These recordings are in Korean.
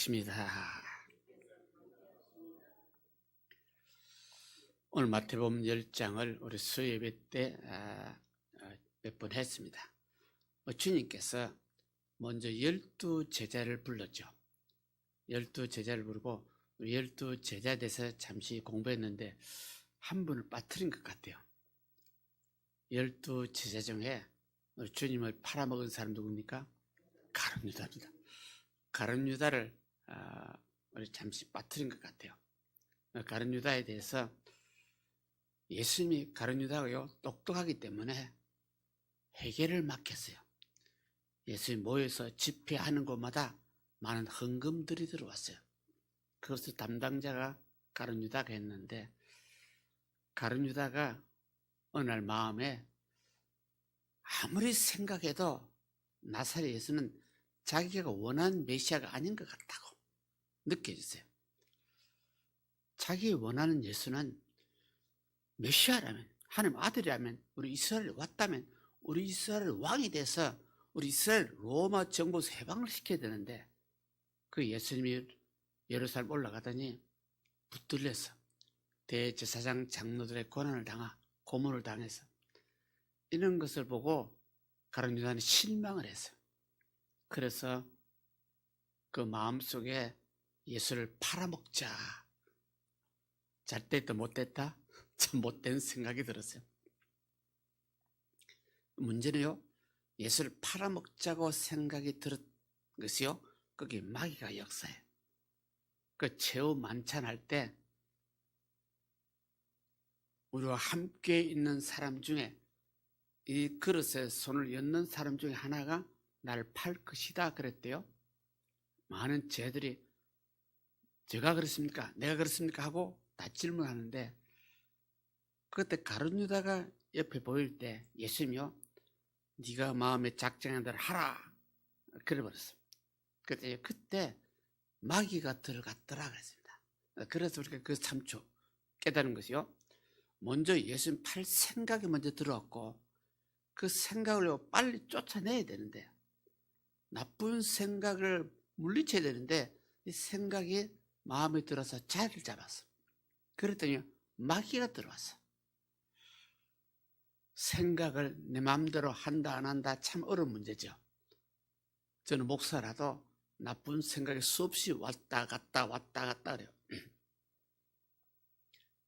입니다. 오늘 마태복음 10장을 우리 수요예배 때 몇 번 했습니다. 주님께서 먼저 12제자를 불렀죠. 12제자를 부르고 12제자에 대해서 잠시 공부했는데 한 분을 빠뜨린 것 같아요. 12제자 중에 우리 주님을 팔아먹은 사람 누굽니까? 가룟유다입니다. 가룟유다를 우리 잠시 빠뜨린 것 같아요. 가룟유다에 대해서 예수님이 가룟유다가요 똑똑하기 때문에 회개를 맡겼어요. 예수님이 모여서 집회하는 곳마다 많은 헌금들이 들어왔어요. 그것을 담당자가 가룟유다가 했는데, 가룟유다가 어느 날 마음에 아무리 생각해도 나사렛 예수는 자기가 원하는 메시아가 아닌 것 같다고 느껴졌어요. 자기 원하는 예수는 메시아라면, 하나님 아들이라면, 우리 이스라엘에 왔다면, 우리 이스라엘 왕이 돼서 우리 이스라엘 로마 정부에서 해방을 시켜야 되는데, 그 예수님이 예루살렘 올라가더니 붙들려서 대제사장 장로들의 고문을 당해서 이런 것을 보고 가룟유다는 실망을 했어요. 그래서 그 마음속에 예수를 팔아먹자, 잘됐다 못됐다, 참 못된 생각이 들었어요. 문제는요, 예수를 팔아먹자고 생각이 들은 것이요, 거기 마귀가 역사해요. 그 최후 만찬할 때 우리와 함께 있는 사람 중에, 이 그릇에 손을 얹는 사람 중에 하나가 나를 팔 것이다 그랬대요. 많은 제들이 제가 그렇습니까? 내가 그렇습니까? 하고 다 질문하는데, 그때 가룟유다가 옆에 보일 때 예수님이요, 네가 마음에 작정한 대로 하라 그래 버렸어요. 그때 마귀가 들어갔더라 그랬습니다. 그래서 우리가 그 3초 깨달은 것이요, 먼저 예수님 팔 생각이 먼저 들어왔고, 그 생각을 빨리 쫓아내야 되는데, 나쁜 생각을 물리쳐야 되는데, 이 생각이 마음에 들어서 자리를 잡았어. 그랬더니 마귀가 들어왔어. 생각을 내 마음대로 한다 안 한다 참 어려운 문제죠. 저는 목사라도 나쁜 생각이 수없이 왔다 갔다 그래요.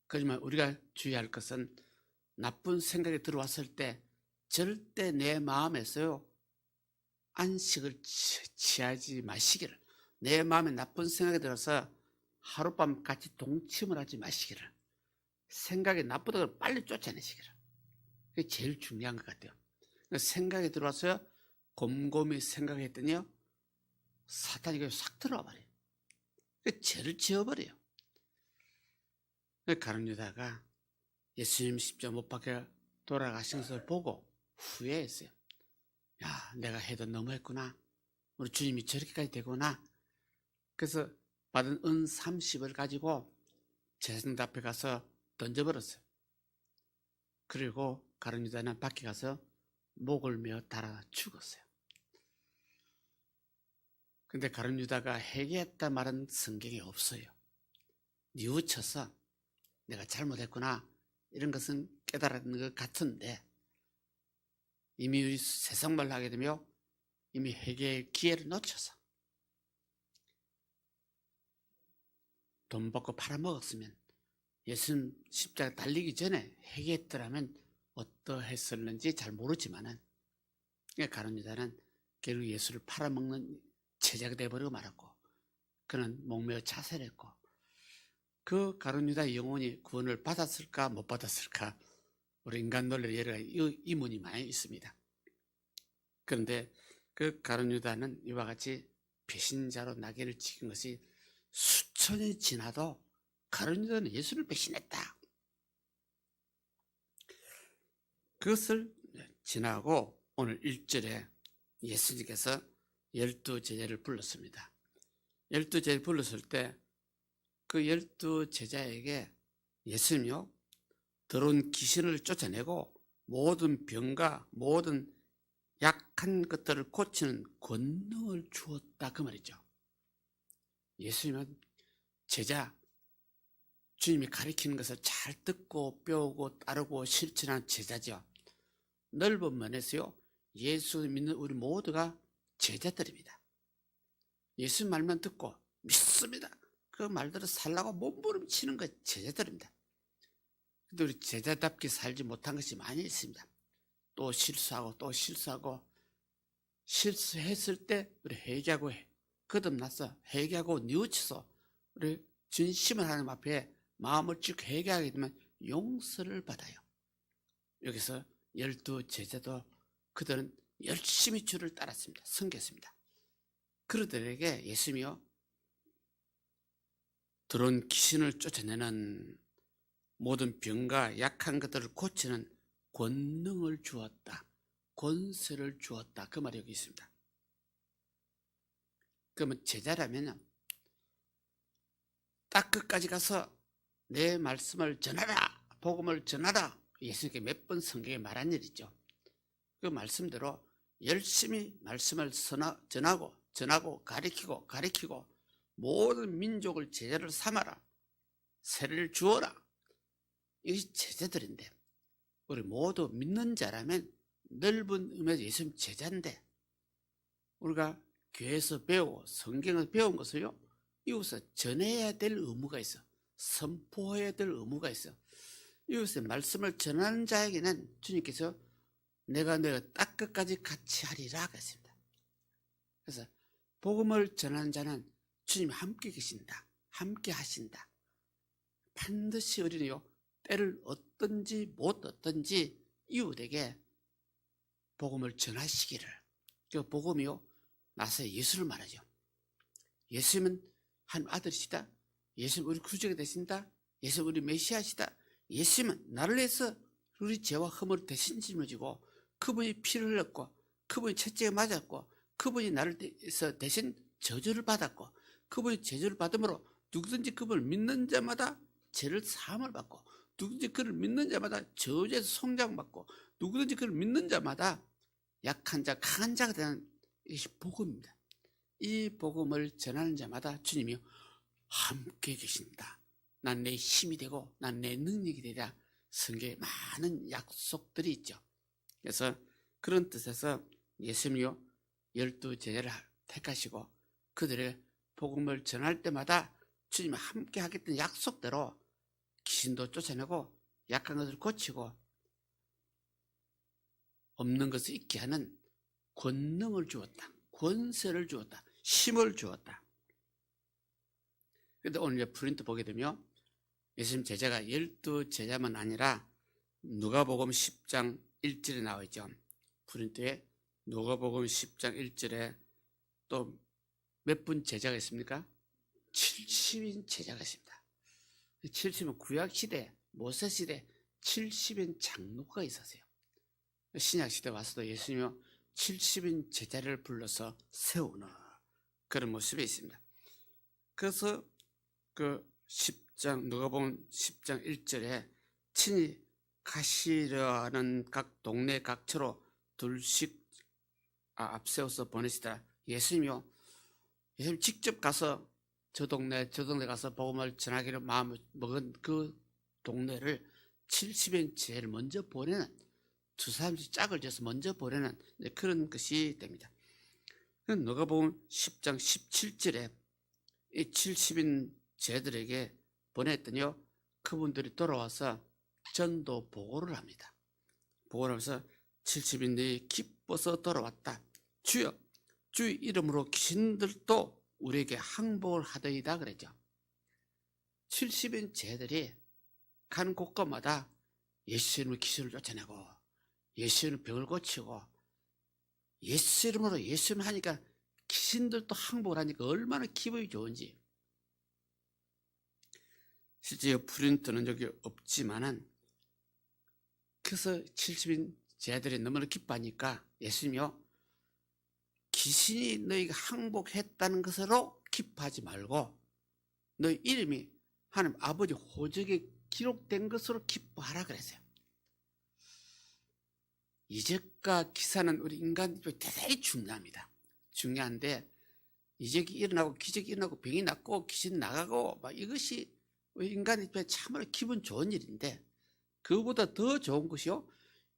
그렇지만 우리가 주의할 것은, 나쁜 생각이 들어왔을 때 절대 내 마음에서요 안식을 취하지 마시기를, 내 마음에 나쁜 생각이 들어서 하룻밤 같이 동침을 하지 마시기를, 생각이 나쁘다고 빨리 쫓아내시기를. 그게 제일 중요한 것 같아요. 생각이 들어와서요 곰곰이 생각했더니요 사탄이 싹 들어와 버려요. 죄를 지어버려요. 가룟유다가 예수님 십자가 못 박혀 돌아가신 것을 보고 후회했어요. 야, 내가 해도 너무했구나. 우리 주님이 저렇게까지 되구나. 그래서 받은 은 30을 가지고 제사장들 앞에 가서 던져버렸어요. 그리고 가룟유다는 밖에 가서 목을 메어 달아 죽었어요. 근데 가룟유다가 회개했다 말은 성경에 없어요. 뉘우쳐서 내가 잘못했구나 이런 것은 깨달은 것 같은데, 이미 세상말로 하게 되며 이미 회개의 기회를 놓쳐서 돈 받고 팔아먹었으면, 예수님 십자가 달리기 전에 회개했더라면 어떠했을는지 잘 모르지만은, 가룟유다는 결국 예수를 팔아먹는 제자가 되어버리고 말았고, 그는 목매어 자살했고, 그 가룟유다의 영혼이 구원을 받았을까 못 받았을까, 우리 인간 논리에 여러 가지 의문이 많이 있습니다. 그런데 그 가룟유다는 이와 같이 배신자로 낙인을 찍은 것이 수천이 지나도 가룟유다는 예수를 배신했다. 그것을 지나고 오늘 1절에 예수님께서 12제자를 불렀습니다. 12제자를 불렀을 때 그 12제자에게 예수님이요 더러운 귀신을 쫓아내고 모든 병과 모든 약한 것들을 고치는 권능을 주었다 그 말이죠. 예수님은 제자, 주님이 가르치는 것을 잘 듣고 배우고 따르고 실천하는 제자죠. 넓은 면에서요, 예수 믿는 우리 모두가 제자들입니다. 예수 말만 듣고 믿습니다. 그 말대로 살라고 몸부림치는 것 제자들입니다. 근데 우리 제자답게 살지 못한 것이 많이 있습니다. 또 실수하고 또 실수하고, 실수했을 때 우리 회개하고 거듭나서 회개하고 뉘우쳐서 우리 진심을 하나님 앞에 마음을 쭉 회개하게 되면 용서를 받아요. 여기서 12 제자도 그들은 열심히 주를 따랐습니다. 섬겼습니다. 그들에게 예수님이요, 들어온 귀신을 쫓아내는 모든 병과 약한 것들을 고치는 권능을 주었다. 권세를 주었다. 그 말이 여기 있습니다. 그러면 제자라면 딱 끝까지 가서 내 말씀을 전하라, 복음을 전하라, 예수님께 몇 번 성경에 말한 일이죠. 그 말씀대로 열심히 말씀을 전하고 가르치고 모든 민족을 제자를 삼아라, 세례를 주어라. 이것이 제자들인데, 우리 모두 믿는 자라면 넓은 의미에서 예수님 제자인데, 우리가 교회에서 배우고 성경을 배운 것을요, 이웃에 전해야 될 의무가 있어. 선포해야 될 의무가 있어. 이웃의 말씀을 전하는 자에게는 주님께서 내가 딱 끝까지 같이 하리라 그랬습니다. 그래서 복음을 전하는 자는 주님이 함께 계신다, 함께 하신다. 반드시 우리는요, 때를 얻든지 못 얻든지 이웃에게 복음을 전하시기를. 그 복음이요, 나서 예수를 말하죠. 예수님은 한 아들이시다. 예수님 우리 구주가 되신다. 예수님 우리 메시아시다. 예수님은 나를 위해서 우리 죄와 허물을 대신 짊어지고, 그분이 피를 흘렸고, 그분이 채찍에 맞았고, 그분이 나를 위해서 대신 저주를 받았고, 그분이 저주를 받음으로 누구든지 그분을 믿는 자마다 죄를 사함을 받고, 누구든지 그를 믿는 자마다 저주에서 성장받고, 누구든지 그를 믿는 자마다 약한 자 강한 자가 되는, 이것이 복음입니다. 이 복음을 전하는 자마다 주님이 함께 계신다. 난 내 힘이 되고 난 내 능력이 되리라. 성경에 많은 약속들이 있죠. 그래서 그런 뜻에서 예수님이요, 12 제자를 택하시고 그들의 복음을 전할 때마다 주님이 함께 하겠다는 약속대로 귀신도 쫓아내고 약한 것을 고치고 없는 것을 있게 하는 권능을 주었다. 권세를 주었다. 힘을 주었다. 그런데 오늘 프린트 보게 되면 예수님 제자가 12 제자만 아니라 누가복음 10장 1절에 나와 있죠. 프린트에 누가복음 10장 1절에 또 몇 분 제자가 있습니까? 70인 제자가 있습니다. 70은 구약시대, 모세시대 70인 장로가 있었어요. 신약시대 와서도 예수님이 70인 제자를 불러서 세우는 그런 모습이 있습니다. 그래서 그 10장, 누가복음 10장 1절에 친히 가시려는 각 동네 각처로 둘씩 앞세워서 보내시더라. 예수님이 직접 가서 저 동네 가서 복음을 전하기로 마음을 먹은 그 동네를 70인 제자를 먼저 보내는, 두 사람씩 짝을 져서 먼저 보내는 그런 것이 됩니다. 누가복음 10장 17절에 이 70인 제자들에게 보냈더니요, 그분들이 돌아와서 전도 보고를 합니다. 보고를 하면서 70인들이 기뻐서 돌아왔다. 주여, 주의 이름으로 귀신들도 우리에게 항복을 하더이다 그랬죠. 70인 제자들이 간 곳곳마다 예수 이름으로 귀신을 쫓아내고 예수 이름으로 병을 고치고 예수 이름으로 예수 이름 하니까 귀신들도 항복을 하니까 얼마나 기분이 좋은지. 실제 프린트는 여기 없지만은, 그래서 70인 제자들이 너무나 기뻐하니까 예수님이요, 귀신이 너희가 항복했다는 것으로 기뻐하지 말고 너희 이름이 하나님 아버지 호적에 기록된 것으로 기뻐하라 그랬어요. 이적과 기사는 우리 인간들이 대단히 중요합니다. 중요한데 이적이 일어나고 기적이 일어나고 병이 낫고 귀신 나가고 막 이것이 인간 입장에 참으로 기분 좋은 일인데, 그보다 더 좋은 것이요,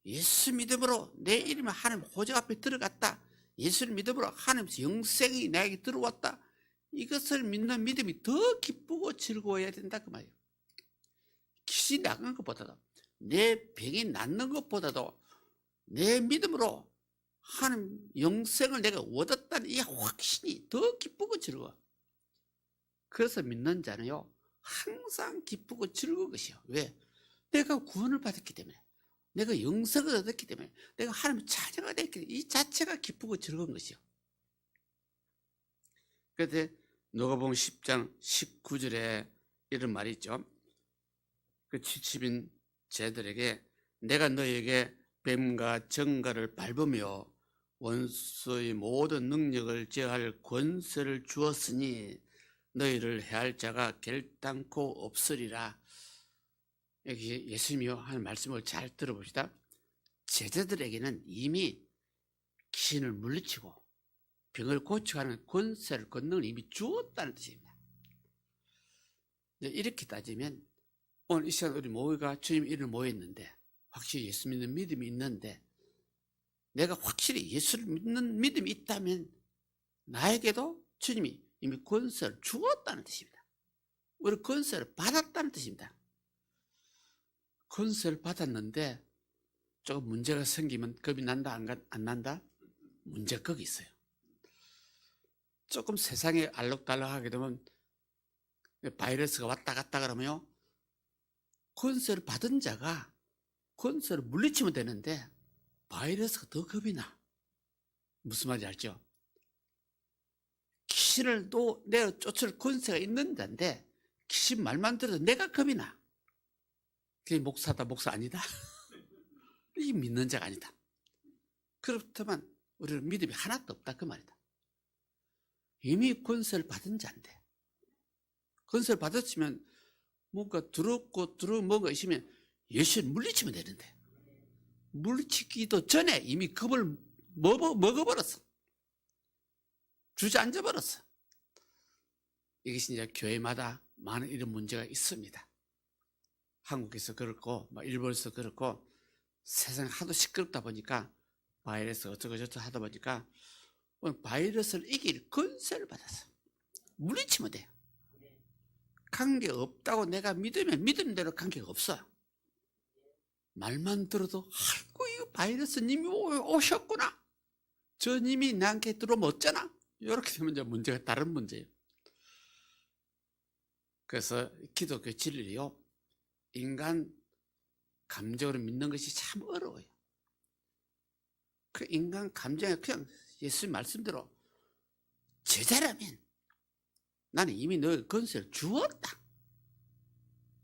예수 믿음으로 내 이름이 하나님 호적 앞에 들어갔다, 예수를 믿음으로 하나님께서 영생이 나에게 들어왔다, 이것을 믿는 믿음이 더 기쁘고 즐거워야 된다 그 말이에요. 귀신이 나간 것보다도, 내 병이 낫는 것보다도 내 믿음으로 하나님 영생을 내가 얻었다는 이 확신이 더 기쁘고 즐거워. 그래서 믿는 자는요 항상 기쁘고 즐거운 것이요. 왜? 내가 구원을 받았기 때문에, 내가 영생을 얻었기 때문에, 내가 하나님의 자녀가 됐기 때문에 이 자체가 기쁘고 즐거운 것이요. 그래서 누가복음 10장 19절에 이런 말이 있죠. 그 70인 제들에게 내가 너에게 뱀과 정갈을 밟으며 원수의 모든 능력을 제어할 권세를 주었으니 너희를 해할 자가 결단코 없으리라. 여기 예수님이 하는 말씀을 잘 들어봅시다. 제자들에게는 이미 귀신을 물리치고 병을 고쳐가는 권세를, 권능을 이미 주었다는 뜻입니다. 이렇게 따지면 오늘 이 시간 우리 모두가 주님 이름을 모였는데, 확실히 예수 믿는 믿음이 있는데, 내가 확실히 예수를 믿는 믿음이 있다면 나에게도 주님이 이미 권세를 주었다는 뜻입니다. 우리 권세를 받았다는 뜻입니다. 권세를 받았는데 조금 문제가 생기면 겁이 난다 안 난다? 문제가 거기 있어요. 조금 세상에 알록달록하게 되면, 바이러스가 왔다 갔다 그러면요, 권세를 받은 자가 권세를 물리치면 되는데 바이러스가 더 겁이 나. 무슨 말인지 알죠? 귀신을 또 내가 쫓을 권세가 있는 자인데 귀신 말만 들어도 내가 겁이 나. 그게 목사다, 목사 아니다. 이게 믿는 자가 아니다. 그렇다면 우리는 믿음이 하나도 없다 그 말이다. 이미 권세를 받은 자인데, 권세를 받았으면 뭔가 두렵고 뭔가 있으면 예수를 물리치면 되는데, 물리치기도 전에 이미 겁을 먹어버렸어. 주저앉아버렸어. 이것이 이제 교회마다 많은 이런 문제가 있습니다. 한국에서 그렇고 일본에서 그렇고, 세상 하도 시끄럽다 보니까 바이러스 어쩌고저쩌고 하다 보니까 바이러스를 이길 권세를 받았어. 물리치면 돼요. 관계가 없다고 내가 믿으면 믿음대로 관계가 없어. 말만 들어도 아이고 이 바이러스님이 오셨구나, 저 님이 나한테 들어오면 어쩌나, 이렇게 되면 이제 문제가 다른 문제예요. 그래서 기독교 진리요, 인간 감정으로 믿는 것이 참 어려워요. 그 인간 감정에 그냥 예수님 말씀대로 제자라면 나는 이미 너의 권세를 주었다.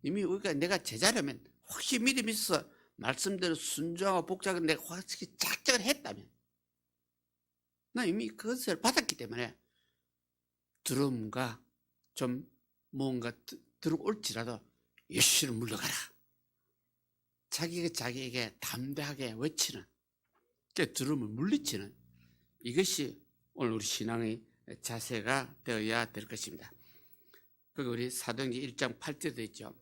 이미 우리가 내가 제자라면, 혹시 믿음이 있어서 말씀대로 순종하고 복잡하게 내가 확실히 작정을 했다면, 나 이미 그 권세를 받았기 때문에 두려움과 좀 뭔가 들어올지라도 예수를 물러가라. 자기에게 담대하게 외치는, 두려움을 물리치는, 이것이 오늘 우리 신앙의 자세가 되어야 될 것입니다. 그리고 우리 사도행전 1장 8절에 있죠.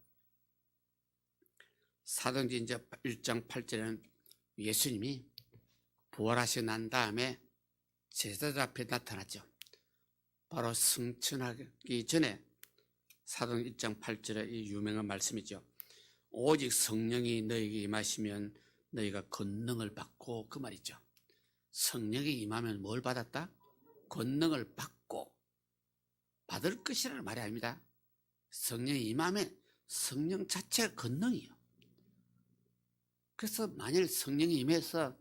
사도행전 1장 8절에는 예수님이 부활하시고 난 다음에 제자들 앞에 나타났죠. 바로 승천하기 전에 사도행전 1장 8절에 이 유명한 말씀이죠. 오직 성령이 너에게 임하시면 너희가 권능을 받고, 그 말이죠. 성령이 임하면 뭘 받았다? 권능을 받고, 받을 것이라는 말이 아닙니다. 성령이 임하면 성령 자체가 권능이에요. 그래서 만일 성령이 임해서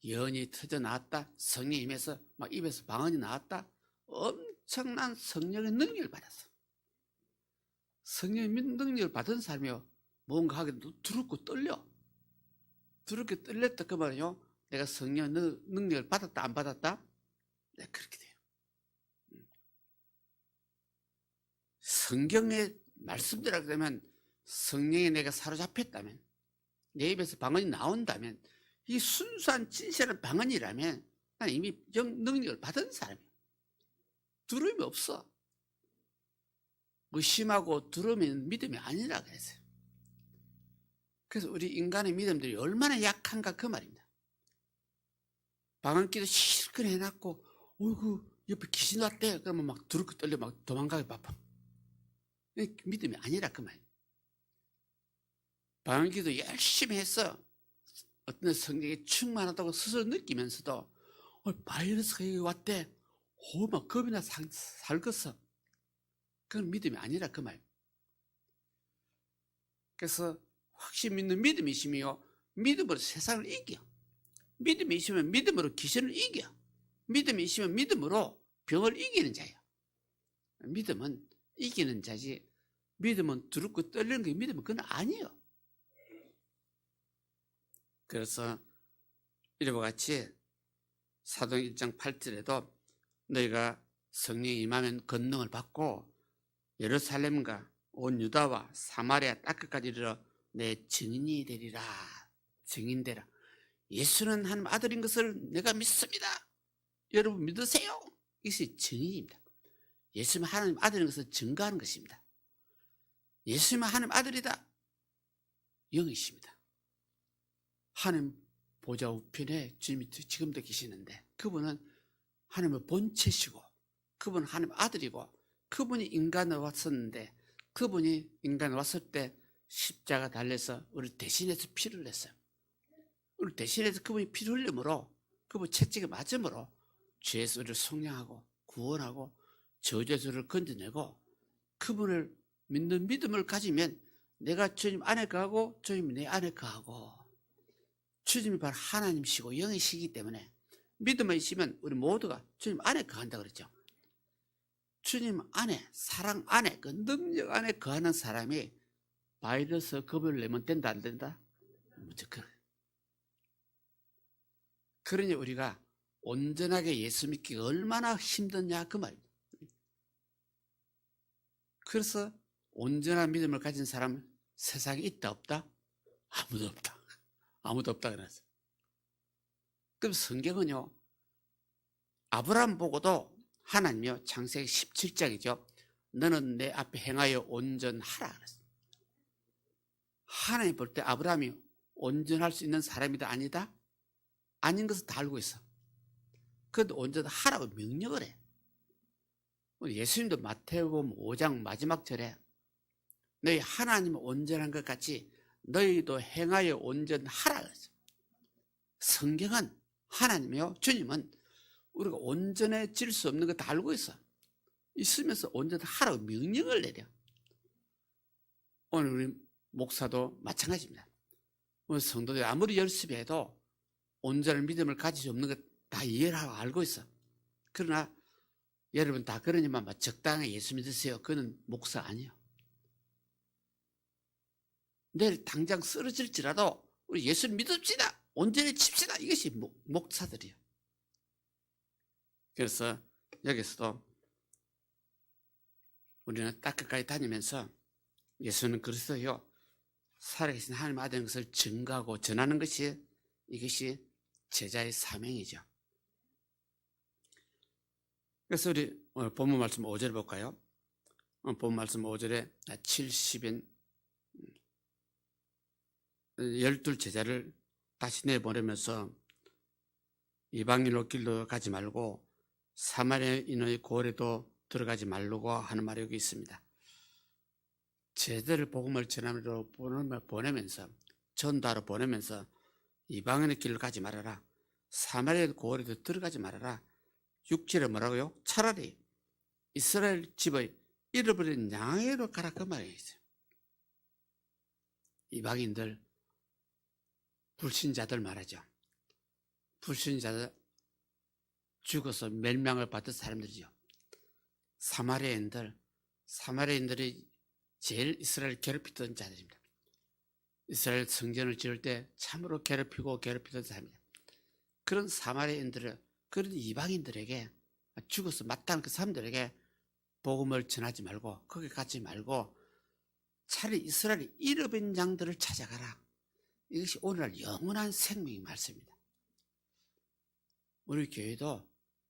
예언이 터져 나왔다, 성령이 임해서 막 입에서 방언이 나왔다, 엄청난 성령의 능력을 받았어. 성령의 능력을 받은 사람이요, 뭔가 하게 두렵고 떨려. 두렵게 떨렸다 그 말이요, 내가 성령의 능력을 받았다 안 받았다? 네, 그렇게 돼요. 성경의 말씀대로 그러면, 성령에 내가 사로잡혔다면, 내 입에서 방언이 나온다면, 이 순수한 진실한 방언이라면 난 이미 능력을 받은 사람이에요. 두려움이 없어. 의심하고 두려움은 믿음이 아니라 그랬어요. 그래서 우리 인간의 믿음들이 얼마나 약한가 그 말입니다. 방언기도 실컷 해놨고 어이구 옆에 귀신 왔대 그러면 막 두렵고 떨려 막 도망가기 바빠. 믿음이 아니라 그 말이에요. 방언기도 열심히 했어. 어떤 성령이 충만하다고 스스로 느끼면서도 바이러스가 여기 왔대. 막 겁이나 살겠어. 그건 믿음이 아니라 그 말. 그래서 확실히 믿는 믿음이 있으며 믿음으로 세상을 이겨. 믿음이 있으면 믿음으로 귀신을 이겨. 믿음이 있으면 믿음으로 병을 이기는 자예요. 믿음은 이기는 자지 믿음은 두렵고 떨리는 게 믿음은 그건 아니에요. 그래서 이와 같이 사도행 1장 8절에도 너희가 성령이 임하면 권능을 받고 예루살렘과 온 유다와 사마리아 땅끝까지 이르러 내 증인이 되리라. 증인되라. 예수는 하나님 아들인 것을 내가 믿습니다. 여러분 믿으세요. 이것이 증인입니다. 예수는 하나님 아들인 것을 증거하는 것입니다. 예수는 하나님 아들이다. 영이십니다. 하나님 보좌 우편에 주님이 지금도 계시는데 그분은 하나님의 본체시고 그분은 하나님 아들이고 그분이 인간으로 왔었는데 그분이 인간으로 왔을 때 십자가 달려서 우리 대신해서 피를 냈어요. 우리 대신해서 그분이 피를 흘림으로 그분 채찍에 맞음으로 죄에서 우리를 속량하고 구원하고 저주에서 우리를 건져내고 그분을 믿는 믿음을 가지면 내가 주님 안에 거하고 주님이 내 안에 거하고 주님이 바로 하나님이시고 영이시기 때문에 믿음이 있으면 우리 모두가 주님 안에 거한다 그랬죠. 주님 안에 사랑 안에 그 능력 안에 거하는 사람이 바이러스 겁을 내면 된다 안 된다? 무조건. 그러니 우리가 온전하게 예수 믿기가 얼마나 힘드냐 그 말입니다. 그래서 온전한 믿음을 가진 사람은 세상에 있다 없다? 아무도 없다. 아무도 없다 그랬어요. 그럼 성경은요 아브라함 보고도 하나님이요 창세기 17장이죠. 너는 내 앞에 행하여 온전하라 그랬어요. 하나님 볼 때 아브라함이 온전할 수 있는 사람이다 아니다? 아닌 것을 다 알고 있어. 그런데 온전하라고 명령을 해. 예수님도 마태복음 5장 마지막 절에 너희 하나님은 온전한 것 같이 너희도 행하여 온전하라 그랬어요. 성경은 하나님이요 주님은 우리가 온전해질 수 없는 거 다 알고 있어. 있으면서 온전하라고 명령을 내려. 오늘 우리 목사도 마찬가지입니다. 오늘 성도들이 아무리 열심히 해도 온전한 믿음을 가질 수 없는 거 다 이해를 하고 알고 있어. 그러나 여러분 다 그러니만 적당히 예수 믿으세요. 그는 목사 아니에요. 내일 당장 쓰러질지라도 우리 예수를 믿읍시다. 온전해집시다. 이것이 목사들이에요. 그래서 여기서도 우리는 땅끝까지 다니면서 예수는 그리스도요 살아계신 하나님 아들인 것을 증거하고 전하는 것이 이것이 제자의 사명이죠. 그래서 우리 오늘 본문 말씀 5절 볼까요? 본문 말씀 5절에 70인 12 제자를 다시 내보내면서 이방인으로 길로 가지 말고 사마리아인의 고을에도 들어가지 말라고 하는 말이 여기 있습니다. 제자를 복음을 전함으로 보내면서 전도하러 보내면서 이방인의 길로 가지 말아라. 사마리아 고을에도 들어가지 말아라. 6절에 뭐라고요? 차라리 이스라엘 집의 잃어버린 양에로 가라 그 말이 있어요. 이방인들 불신자들 말하죠. 불신자들 죽어서 멸망을 받은 사람들이죠. 사마리아인들이 제일 이스라엘 괴롭히던 자들입니다. 이스라엘 성전을 지을 때 참으로 괴롭히던 사람입니다. 그런 사마리아인들을 그런 이방인들에게 죽어서 마땅한 그 사람들에게 복음을 전하지 말고 거기 가지 말고 차라리 이스라엘의 잃어버린 양들을 찾아가라. 이것이 오늘날 영원한 생명의 말씀입니다. 우리 교회도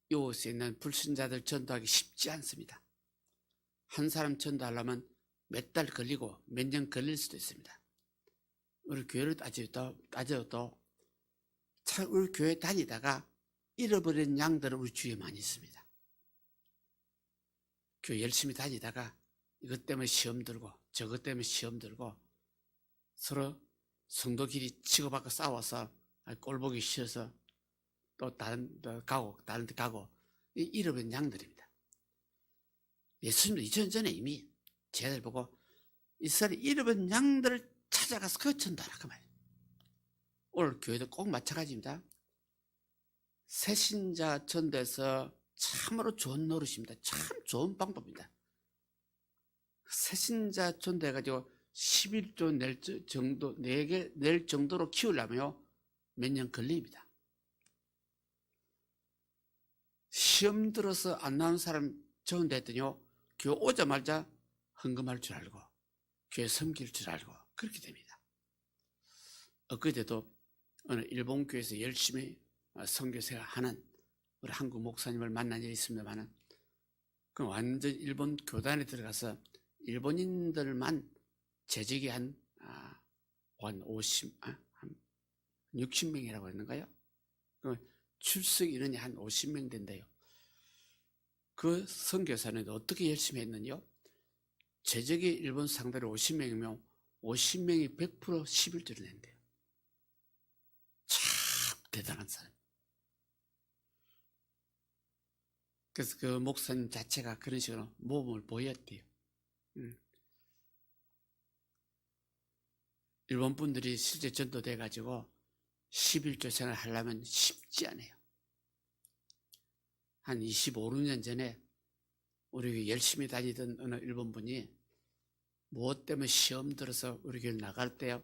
이곳에 있는 불신자들 전도하기 쉽지 않습니다. 한 사람 전도하려면 몇 달 걸리고 몇 년 걸릴 수도 있습니다. 우리 교회를 따져도 참 우리 교회 다니다가 잃어버린 양들은 우리 주위에 많이 있습니다. 교회 열심히 다니다가 이것 때문에 시험 들고 저것 때문에 시험 들고 서로 성도끼리 치고받고 싸워서 꼴보기 싫어서 또 다른 데 가고 잃어버린 양들입니다. 예수님도 2000년 전에 이미 제자들 보고 이스라엘 잃어버린 양들을 찾아가서 그 전도하라 그 말이에요. 오늘 교회도 꼭 마찬가지입니다. 새신자 전도에서 참으로 좋은 노릇입니다. 참 좋은 방법입니다. 새신자 전도해가지고 11조 낼 정도로 키우려면 몇 년 걸립니다. 시험 들어서 안 나오는 사람 전도했더니요, 교회 오자마자 헌금할 줄 알고, 교회 섬길 줄 알고, 그렇게 됩니다. 엊그제도 어느 일본 교회에서 열심히 선교생활 하는 우리 한국 목사님을 만난 일이 있습니다만, 그 완전 일본 교단에 들어가서 일본인들만 재직이 한 60명이라고 했는가요? 출석 인원이 한 50명 된대요. 그 선교사는 어떻게 열심히 했느냐요? 재직이 일본 상대로 50명이면 50명이 100% 11조를 낸대요. 참 대단한 사람. 그래서 그 목사님 자체가 그런 식으로 모범을 보였대요. 일본 분들이 실제 전도돼가지고 11조 생활 하려면 쉽지 않아요. 한 25, 6년 전에 우리 열심히 다니던 어느 일본 분이 무엇 때문에 시험 들어서 우리 교회 나갈 때요,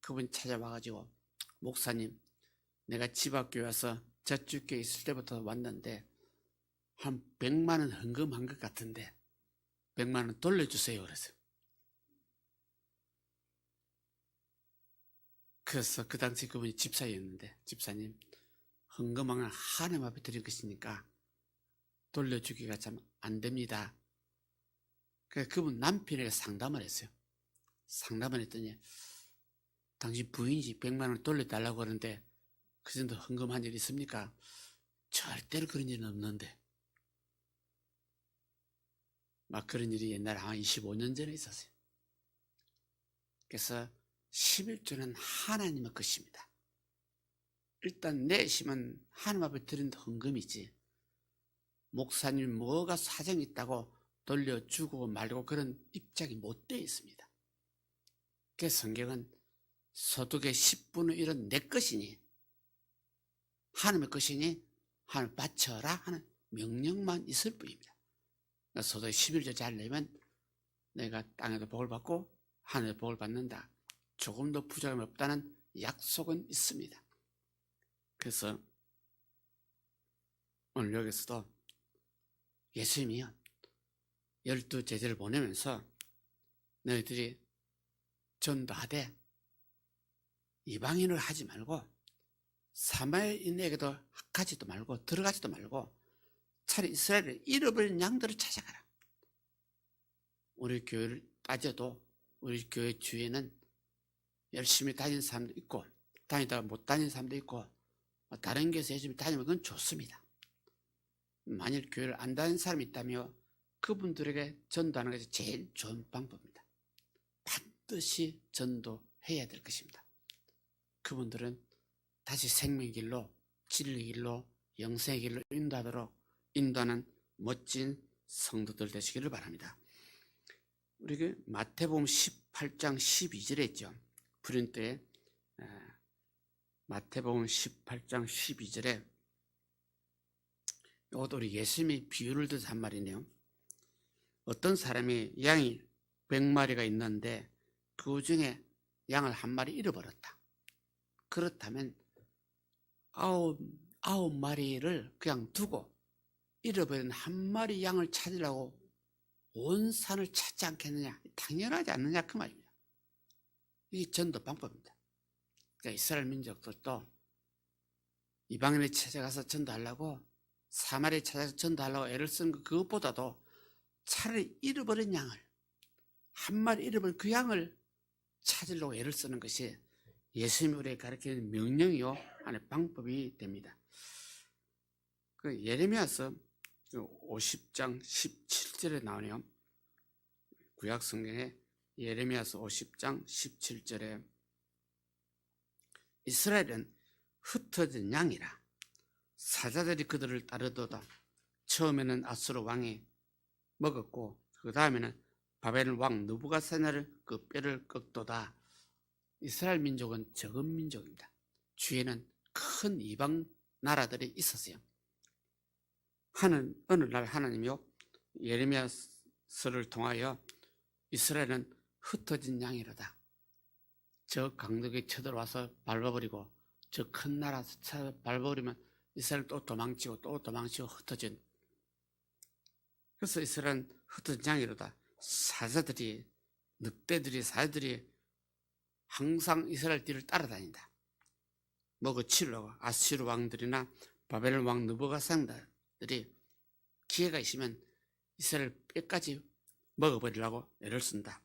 그분 찾아와가지고, 목사님, 내가 집 앞교회 와서 저축교회 있을 때부터 왔는데 한 100만 원 헌금한 것 같은데 100만 원 돌려주세요. 그래서 그 당시 그분이 집사였는데, 집사님, 헌금한 건 하나님 앞에 드린 것이니까 돌려주기가 참 안 됩니다. 그래서 그분 남편에게 상담을 했어요. 상담을 했더니, 당신 부인이 100만 원 돌려달라고 하는데 그 정도 헌금한 일 있습니까? 절대로 그런 일은 없는데. 막 그런 일이 옛날에 한 25년 전에 있었어요. 그래서 11조는 하나님의 것입니다. 일단 내심은 하나님 앞에 드린 헌금이지, 목사님 뭐가 사정이 있다고 돌려주고 말고 그런 입장이 못 되어 있습니다. 그래서 성경은 소득의 10분의 1은 내 것이니, 하나님의 것이니 하나님 바쳐라 하는 명령만 있을 뿐입니다. 소득의 11조 잘 내면 내가 땅에도 복을 받고 하늘에도 복을 받는다, 조금도 부족함이 없다는 약속은 있습니다. 그래서 오늘 여기서도 예수님이요, 12 제자를 보내면서 너희들이 전도하되 이방인을 하지 말고 사마리아인에게도 가지도 말고 들어가지도 말고 차라리 이스라엘을 잃어버린 양들을 찾아가라. 우리 교회를 따져도 우리 교회 주위에는 열심히 다니는 사람도 있고 다니다가 못 다니는 사람도 있고 다른 교회에서 열심히 다니면 그건 좋습니다. 만일 교회를 안 다니는 사람이 있다면 그분들에게 전도하는 것이 제일 좋은 방법입니다. 반드시 전도해야 될 것입니다. 그분들은 다시 생명의 길로, 진리의 길로, 영생의 길로 인도하는 멋진 성도들 되시기를 바랍니다. 우리 마태복음 18장 12절에 있죠. 프린트에 마태복음 18장 12절에 이것도 우리 예수님이 비유를 들어서 한 말이네요. 어떤 사람이 양이 100마리가 있는데 그 중에 양을 한 마리 잃어버렸다. 그렇다면 아홉 마리를 그냥 두고 잃어버린 한 마리 양을 찾으려고 온 산을 찾지 않겠느냐? 당연하지 않느냐 그 말입니다. 이게 전도 방법입니다. 그러니까 이스라엘 민족들도 이방인에 찾아가서 전도하려고 사마리아에 찾아서 전도하려고 애를 쓴 그것보다도 차라리 잃어버린 양을, 한 마리 잃어버린 그 양을 찾으려고 애를 쓰는 것이 예수님이 우리에게 가르치는 명령이요 하나의 방법이 됩니다. 그 예레미야서 50장 17절에 나오네요. 구약 성경에 예레미야서 50장 17절에 이스라엘은 흩어진 양이라 사자들이 그들을 따르도다. 처음에는 아수르 왕이 먹었고 그 다음에는 바벨 왕 느부갓네살을 그 뼈를 꺾도다. 이스라엘 민족은 적은 민족입니다. 주위에는 큰 이방 나라들이 있었어요. 어느 날 하나님이요 예레미야서를 통하여 이스라엘은 흩어진 양이로다. 저 강독이 쳐들어와서 밟아버리고 저 큰 나라 밟아버리면 이스라엘 또 도망치고 흩어진. 그래서 이스라엘은 흩어진 양이로다. 늑대들이 항상 이스라엘 뒤를 따라다닌다. 먹어 치려고 아수르 왕들이나 바벨 왕 느부갓네살들이 기회가 있으면 이스라엘 뼈까지 먹어버리려고 애를 쓴다.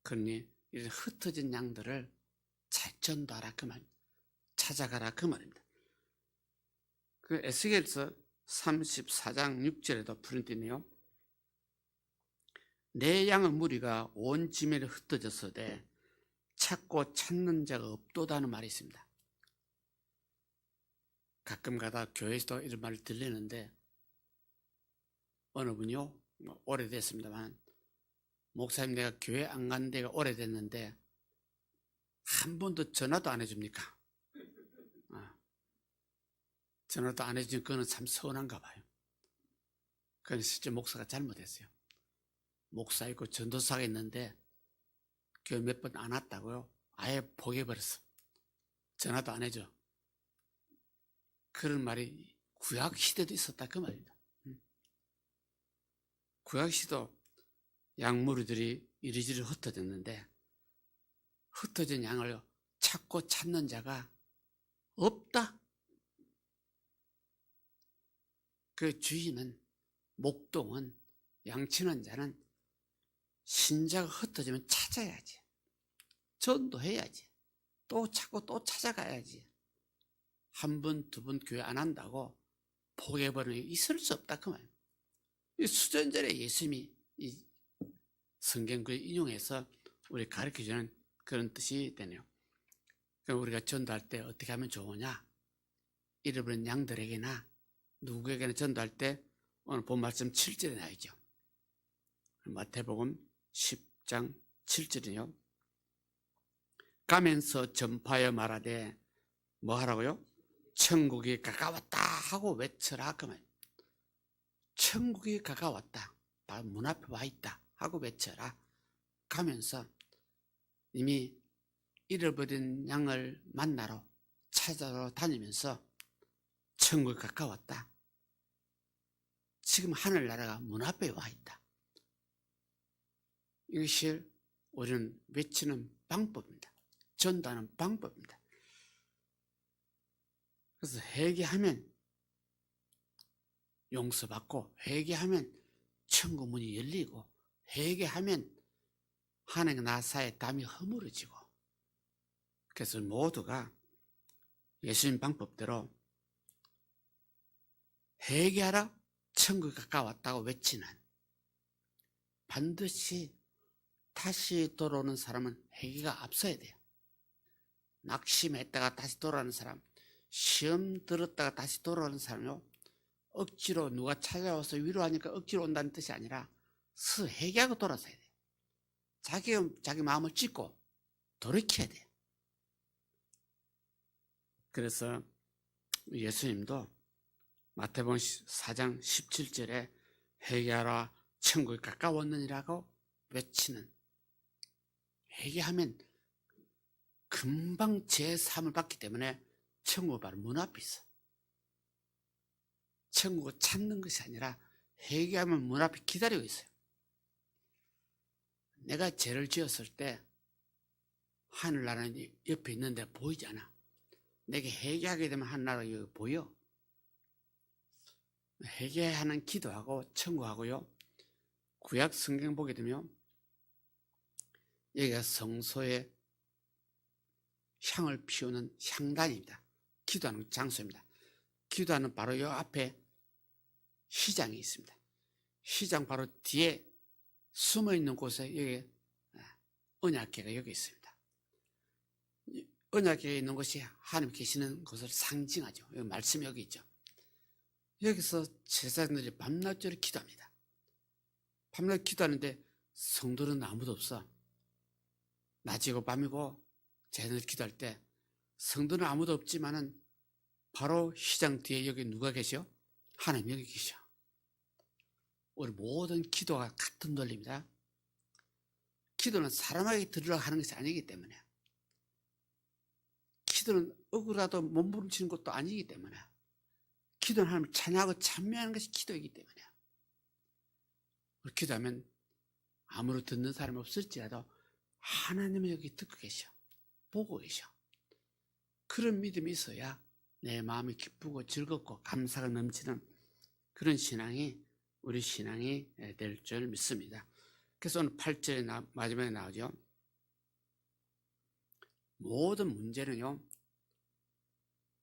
그러니 이런 흩어진 양들을 잘 전도하라 그 말, 찾아가라 그 말입니다. 그 에스겔서 34장 6절에도 프린트네요. 내 양의 무리가 온 지면에 흩어졌으되 찾고 찾는 자가 없도다는 말이 있습니다. 가끔 가다 교회에서도 이런 말을 들리는데 어느 분이요 오래됐습니다만 목사님 내가 교회 안 간 데가 오래됐는데 한 번도 전화도 안 해줍니까? 전화도 안 해주니 그거는 참 서운한가 봐요. 그건 실제 목사가 잘못했어요. 목사 있고 전도사가 있는데 교회 몇 번 안 왔다고요? 아예 포기해버렸어. 전화도 안 해줘. 그런 말이 구약 시대도 있었다 그 말입니다. 구약 시대도 양무리들이 이리저리 흩어졌는데 흩어진 양을 찾고 찾는 자가 없다. 그 주인은 목동은 양치는 자는 신자가 흩어지면 찾아야지. 전도해야지. 또 찾고 또 찾아가야지. 한 번, 두 번 교회 안 한다고 포기해버리는 게 있을 수 없다 그 말이에요. 수전절에 예수님이 이 성경 그 인용해서 우리 가르쳐주는 그런 뜻이 되네요. 그럼 우리가 전도할 때 어떻게 하면 좋으냐? 잃어버린 양들에게나 누구에게나 전도할 때 오늘 본 말씀 7절에 나와있죠. 마태복음 10장 7절이요. 가면서 전파하여 말하되 뭐 하라고요? 천국이 가까웠다 하고 외쳐라 그 말. 천국이 가까웠다. 바로 문 앞에 와 있다 하고 외쳐라. 가면서 이미 잃어버린 양을 만나러 찾아러 다니면서 천국이 가까웠다. 지금 하늘나라가 문 앞에 와 있다. 이것이 우리는 외치는 방법입니다. 전도하는 방법입니다. 그래서 회개하면 용서받고 회개하면 천국 문이 열리고 회개하면 하나님과 나 사이의 담이 허물어지고 그래서 모두가 예수님 방법대로 회개하라 천국이 가까웠다고 외치는 반드시 다시 돌아오는 사람은 회개가 앞서야 돼요. 낙심했다가 다시 돌아오는 사람, 시험 들었다가 다시 돌아오는 사람요. 억지로 누가 찾아와서 위로하니까 억지로 온다는 뜻이 아니라 회개하고 돌아서야 돼요. 자기 마음을 찢고 돌이켜야 돼요. 그래서 예수님도 마태복음 4장 17절에 회개하라 천국이 가까웠느니라고 외치는 회개하면 금방 제3을 받기 때문에 천국은 바로 문 앞에 있어. 천국을 찾는 것이 아니라 회개하면 문 앞에 기다리고 있어요. 내가 죄를 지었을 때 하늘나라는 옆에 있는데 보이지 않아. 내게 회개하게 되면 하늘나라가 여기 보여. 회개하는 기도하고 청구하고요. 구약 성경 보게 되면 여기가 성소의 향을 피우는 향단입니다. 기도하는 장소입니다. 기도하는 바로 요 앞에 휘장이 있습니다. 휘장 바로 뒤에 숨어 있는 곳에 여기 언약궤가 여기 있습니다. 언약궤에 있는 곳이 하나님 계시는 곳을 상징하죠. 여기 말씀이 여기 있죠. 여기서 제사장들이 밤낮으로 기도합니다. 밤낮 기도하는데 성도는 아무도 없어. 낮이고 밤이고 제사장들이 기도할 때 성도는 아무도 없지만은 바로 휘장 뒤에 여기 누가 계셔? 하나님 여기 계셔. 우리 모든 기도가 같은 논리입니다. 기도는 사람에게 들으려고 하는 것이 아니기 때문에, 기도는 억울하도 몸부림치는 것도 아니기 때문에, 기도는 하나님을 찬양하고 찬미하는 것이 기도이기 때문에, 기도하면 아무로 듣는 사람이 없을지라도 하나님은 여기 듣고 계셔, 보고 계셔. 그런 믿음이 있어야 내 마음이 기쁘고 즐겁고 감사가 넘치는 그런 신앙이 우리 신앙이 될 줄 믿습니다. 그래서 오늘 8절에 마지막에 나오죠. 모든 문제는요,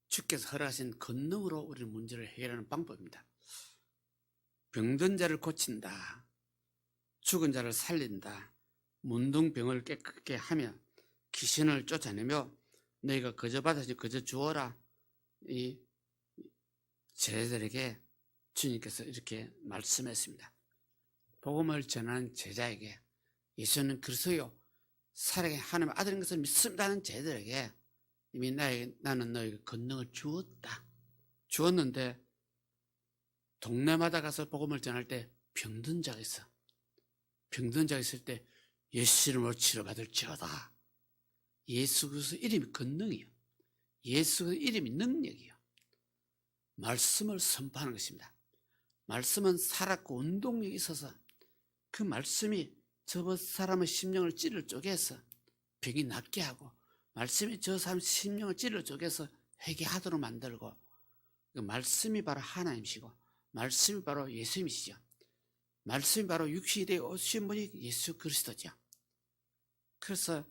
주께서 허락하신 권능으로 우리는 문제를 해결하는 방법입니다. 병든 자를 고친다, 죽은 자를 살린다, 문둥병을 깨끗게 하며 귀신을 쫓아내며 너희가 거저 받으니 거저 주어라. 이 제자들에게 주님께서 이렇게 말씀했습니다. 복음을 전하는 제자에게, 예수는 그리스도요 살아계신 하나님의 아들인 것을 믿습니다 하는 제자들에게 이미 나는 너에게 권능을 주었다. 주었는데 동네마다 가서 복음을 전할 때 병든 자가 있어. 병든 자가 있을 때 예수 이름으로 치료받을지어다. 예수 그리스도 이름이 권능이요, 예수 그리스도 이름이 능력이요. 말씀을 선포하는 것입니다. 말씀은 살았고 운동력이 있어서 그 말씀이 저 사람의 심령을 찔러 쪼개서 병이 낫게 하고, 말씀이 저 사람의 심령을 찔러 쪼개서 회개하도록 만들고, 그 말씀이 바로 하나님이시고 말씀이 바로 예수님이시죠. 말씀이 바로 육신이 오신 분이 예수 그리스도죠. 그래서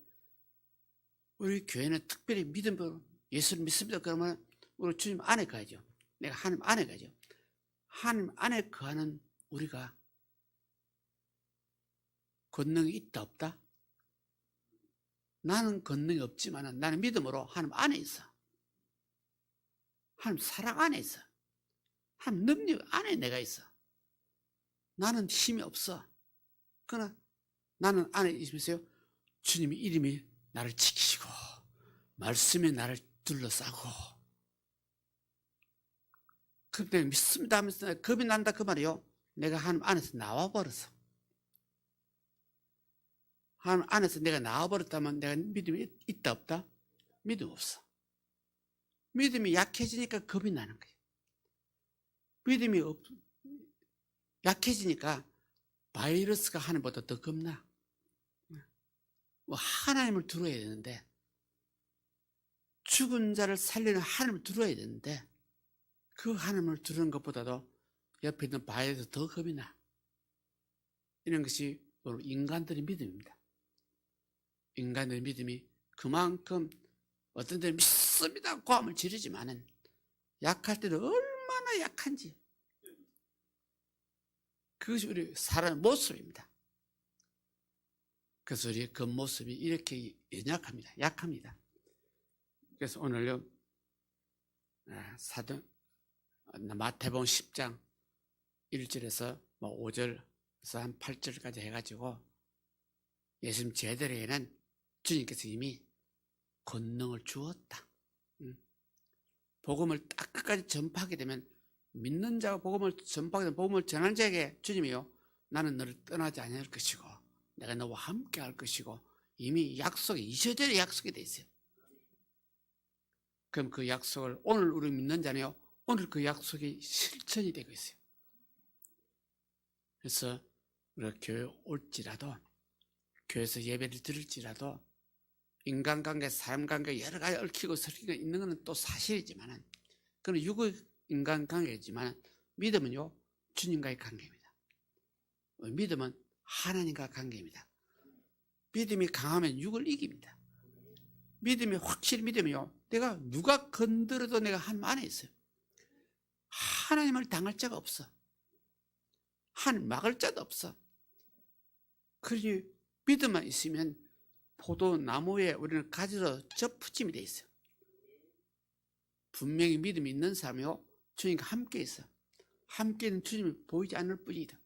우리 교회는 특별히 믿음으로 예수를 믿습니다. 그러면 우리 주님 안에 가야죠. 내가 하나님 안에 가죠. 하나님 안에 거하는 우리가 권능이 있다 없다? 나는 권능이 없지만 나는 믿음으로 하나님 안에 있어. 하나님 사랑 안에 있어. 하나님 능력 안에 내가 있어. 나는 힘이 없어. 그러나 나는 안에 있으면서요, 주님의 이름이 나를 지키시고 말씀이 나를 둘러싸고, 그때 믿습니다 하면서 겁이 난다 그 말이요, 내가 하나님 안에서 나와버렸어. 하나님 안에서 내가 나와버렸다면 내가 믿음이 있다 없다? 믿음 없어. 믿음이 약해지니까 겁이 나는 거예요. 믿음이 약해지니까 바이러스가 하나님보다 더 겁나. 하나님을 두려워야 되는데, 죽은 자를 살리는 하나님을 두려워야 되는데, 그 하나님을 두려운 것보다도 옆에 있는 바이러스 더 겁이 나. 이런 것이 바로 인간들의 믿음입니다. 인간의 믿음이 그만큼 어떤 데는 믿습니다 고함을 지르지만은 약할 때는 얼마나 약한지, 그것이 우리 사람의 모습입니다. 그래서 우리 그 모습이 이렇게 연약합니다. 약합니다. 그래서 오늘요, 마태복음 10장 1절에서 5절에서 한 8절까지 해가지고 예수님 제자들에게는 주님께서 이미 권능을 주었다. 복음을 딱 끝까지 전파하게 되면, 믿는 자가 복음을 전파하게 되면 복음을 전하는 자에게 주님이요, 나는 너를 떠나지 아니할 것이고 내가 너와 함께 할 것이고, 이미 약속이 2절에 약속이 돼 있어요. 그럼 그 약속을 오늘 우리 믿는 자는요, 오늘 그 약속이 실천이 되고 있어요. 그래서 우리가 교회 올지라도, 교회에서 예배를 들을지라도, 인간관계, 사람관계 여러 가지 얽히고 설키고 있는 것은 또 사실이지만, 그건 육의 인간관계이지만 믿음은요, 주님과의 관계입니다. 믿음은 하나님과 관계입니다. 믿음이 강하면 육을 이깁니다. 믿음이 확실히 믿으면요, 내가 누가 건드려도 내가 하나님 안에 있어요. 하나님을 당할 자가 없어. 하나님 막을 자도 없어. 그러니 믿음만 있으면 포도나무에 우리는 가지로 접붙임이 돼 있어요. 분명히 믿음이 있는 사람이요, 주님과 함께 있어. 함께 있는 주님이 보이지 않을 뿐이다.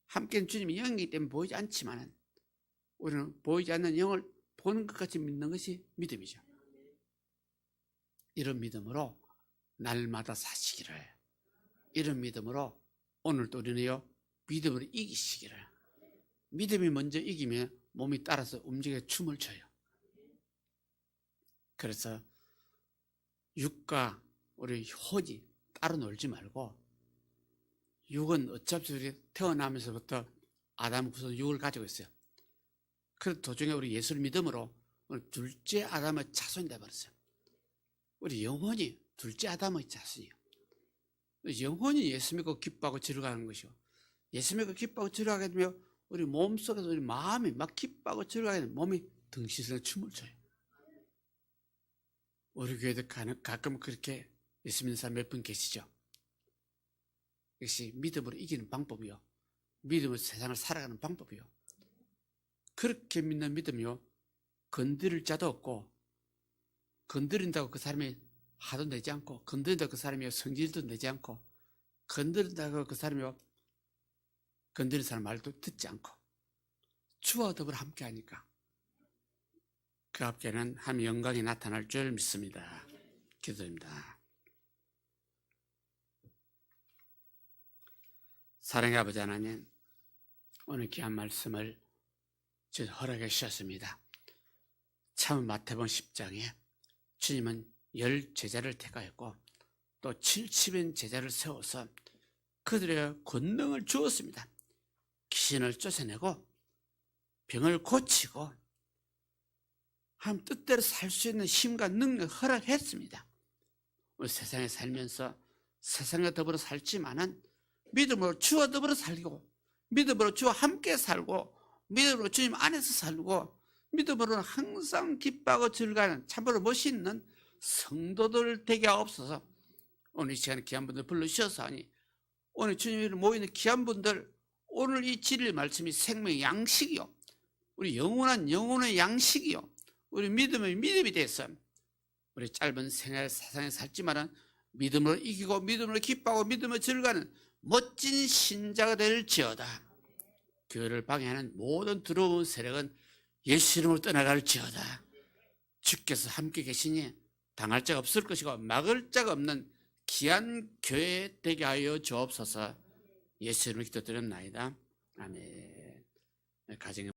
함께 있는 주님이 영이기 때문에 보이지 않지만 우리는 보이지 않는 영을 보는 것 같이 믿는 것이 믿음이죠. 이런 믿음으로 날마다 사시기를, 이런 믿음으로 오늘도 우리는요, 믿음으로 이기시기를. 믿음이 먼저 이기면 몸이 따라서 움직여 춤을 춰요. 그래서 육과 우리 혼이 따로 놀지 말고, 육은 어차피 우리 태어나면서부터 아담 구성 육을 가지고 있어요. 그 도중에 우리 예수를 믿음으로 우리 둘째 아담의 자손이 되어버렸어요. 우리 영혼이 둘째 아담의 자손이에요. 영혼이 예수 믿고 기뻐하고 즐거워하는 것이요, 예수 믿고 기뻐하고 즐거워하게 되면 우리 몸속에서 우리 마음이 막 기뻐하고 즐거워하게 되면 몸이 덩실덩실 춤을 춰요. 우리 교회도 가끔 그렇게 예수 믿는 사람 몇 분 계시죠? 역시 믿음으로 이기는 방법이요, 믿음으로 세상을 살아가는 방법이요. 그렇게 믿는 믿음이요, 건드릴 자도 없고, 건드린다고 그 사람이 화도 내지 않고, 건드린다고 그 사람이 성질도 내지 않고, 건드린다고 그 사람이 건드린 사람 말도 듣지 않고, 주와 더불어 함께 하니까 그 앞에는 하나님의 영광이 나타날 줄 믿습니다. 기도드립니다. 사랑의 아버지 하나님, 오늘 귀한 말씀을 허락해 주셨습니다. 참 마태복음 10장에 주님은 10 제자를 택하였고 또 70인 제자를 세워서 그들의 권능을 주었습니다. 귀신을 쫓아내고 병을 고치고 하나님 뜻대로 살 수 있는 힘과 능력을 허락했습니다. 우리 세상에 살면서 세상과 더불어 살지만은 믿음으로 주와 더불어 살고, 믿음으로 주와 함께 살고, 믿음으로 주님 안에서 살고, 믿음으로는 항상 기뻐하고 즐거워하는 참으로 멋있는 성도들 되게 하옵소서. 오늘 이 시간에 귀한 분들 불러주셔서 하니, 오늘 주님이 모이는 귀한 분들, 오늘 이 진리 말씀이 생명의 양식이요, 우리 영원한 영혼의 양식이요, 우리 믿음의 믿음이 돼서 우리 짧은 생활 세상에 살지만은 믿음으로 이기고 믿음으로 기뻐하고 믿음으로 즐거워하는 멋진 신자가 될지어다. 교회를 방해하는 모든 두려운 세력은 예수 이름으로 떠나갈지어다. 주께서 함께 계시니 당할 자가 없을 것이고 막을 자가 없는 귀한 교회 되게 하여 주옵소서. 예수 이름으로 기도드렸나이다. 아멘. 가정에